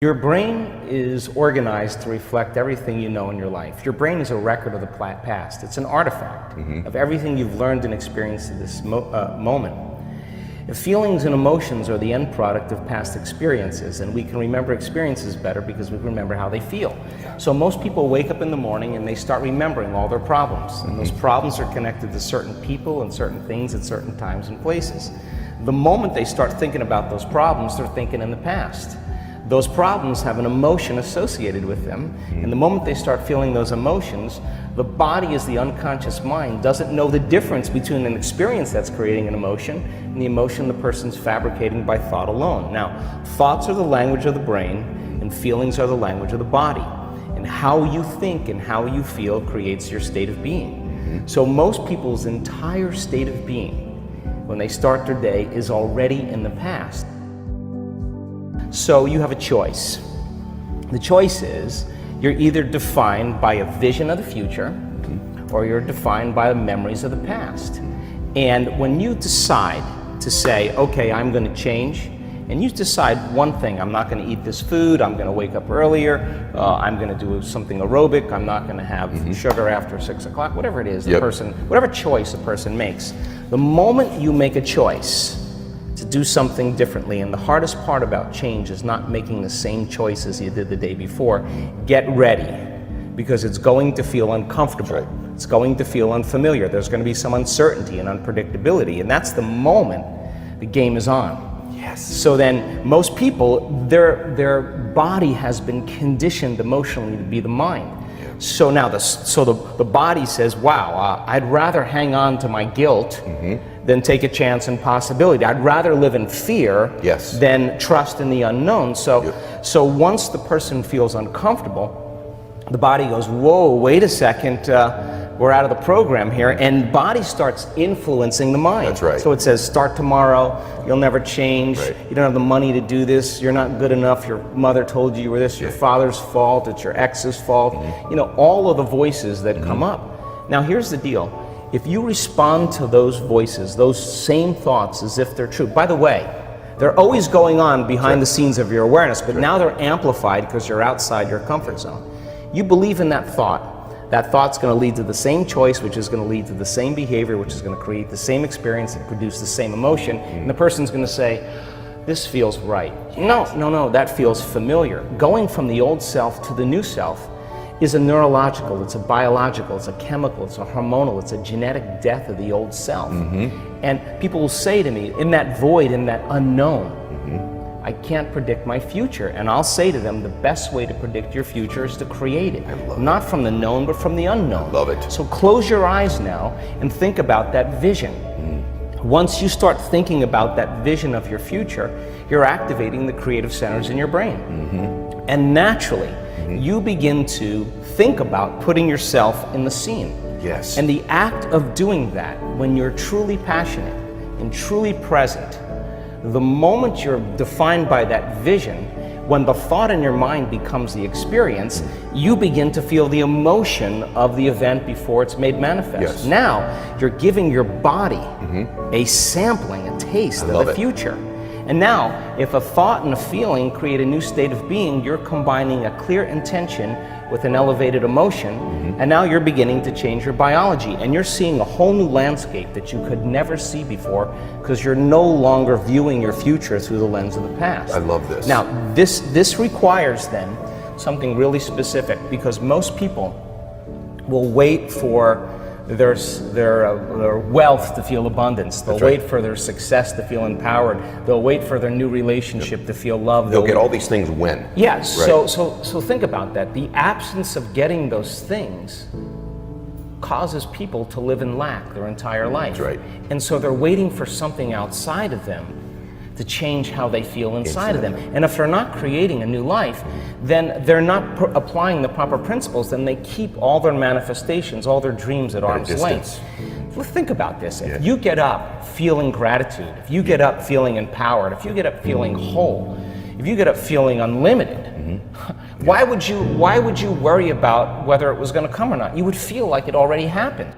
Your brain is organized to reflect everything you know in your life. Your brain is a record of the past. It's an artifact of everything you've learned and experienced at this moment. Feelings and emotions are the end product of past experiences, and we can remember experiences better because we remember how they feel. So most people wake up in the morning and they start remembering all their problems, and those problems are connected to certain people and certain things at certain times and places. The moment they start thinking about those problems, they're thinking in the past. Those problems have an emotion associated with them, and the moment they start feeling those emotions, the body, as the unconscious mind, doesn't know the difference between an experience that's creating an emotion and the emotion the person's fabricating by thought alone. Now, thoughts are the language of the brain, and feelings are the language of the body. And how you think and how you feel creates your state of being. So most people's entire state of being, when they start their day, is already in the past. So you have a choice. The choice is you're either defined by a vision of the future or you're defined by the memories of the past. And when you decide to say, okay, I'm going to change, and you decide one thing, I'm not going to eat this food, I'm going to wake up earlier, I'm going to do something aerobic, I'm not going to have sugar after 6 o'clock, whatever it is, the person, whatever choice a person makes. The moment you make a choice to do something differently, and the hardest part about change is not making the same choices you did the day before, get ready, because it's going to feel uncomfortable. It's going to feel unfamiliar. There's going to be some uncertainty and unpredictability, and that's the moment the game is on. So then most people, their body has been conditioned emotionally to be the mind. So now the body says, wow, I'd rather hang on to my guilt than take a chance and possibility. I'd rather live in fear than trust in the unknown. So once the person feels uncomfortable, the body goes, whoa, wait a second, we're out of the program here, and body starts influencing the mind. That's right. So it says, start tomorrow, you'll never change, you don't have the money to do this, you're not good enough, your mother told you were this, your father's fault, it's your ex's fault, you know, all of the voices that come up. Now here's the deal, if you respond to those voices, those same thoughts as if they're true, by the way, they're always going on behind the scenes of your awareness, but now they're amplified because you're outside your comfort zone. You believe in that thought. That thought's going to lead to the same choice, which is going to lead to the same behavior, which is going to create the same experience and produce the same emotion. And the person's going to say, this feels right. No, that feels familiar. Going from the old self to the new self is a neurological, it's a biological, it's a chemical, it's a hormonal, it's a genetic death of the old self. And people will say to me, in that void, in that unknown, I can't predict my future. And I'll say to them, the best way to predict your future is to create it. Not from the known, but from the unknown. I love it. So close your eyes now and think about that vision. Once you start thinking about that vision of your future, you're activating the creative centers in your brain. And naturally, you begin to think about putting yourself in the scene. And the act of doing that, when you're truly passionate and truly present, the moment you're defined by that vision, when the thought in your mind becomes the experience, you begin to feel the emotion of the event before it's made manifest. Now, you're giving your body a sampling, a taste of the future. And now, if a thought and a feeling create a new state of being, you're combining a clear intention with an elevated emotion, and now you're beginning to change your biology, and you're seeing a whole new landscape that you could never see before because you're no longer viewing your future through the lens of the past. I love this. Now, this requires then something really specific, because most people will wait for their wealth to feel abundance. They'll wait for their success to feel empowered. They'll wait for their new relationship to feel loved. They'll get all these things when. Yes. So think about that. The absence of getting those things causes people to live in lack their entire life. And so they're waiting for something outside of them to change how they feel inside of them. And if they're not creating a new life, then they're not applying the proper principles, then they keep all their manifestations, all their dreams at arm's length. Well, think about this. If you get up feeling gratitude, if you get up feeling empowered, if you get up feeling whole, if you get up feeling unlimited, why would you worry about whether it was going to come or not? You would feel like it already happened.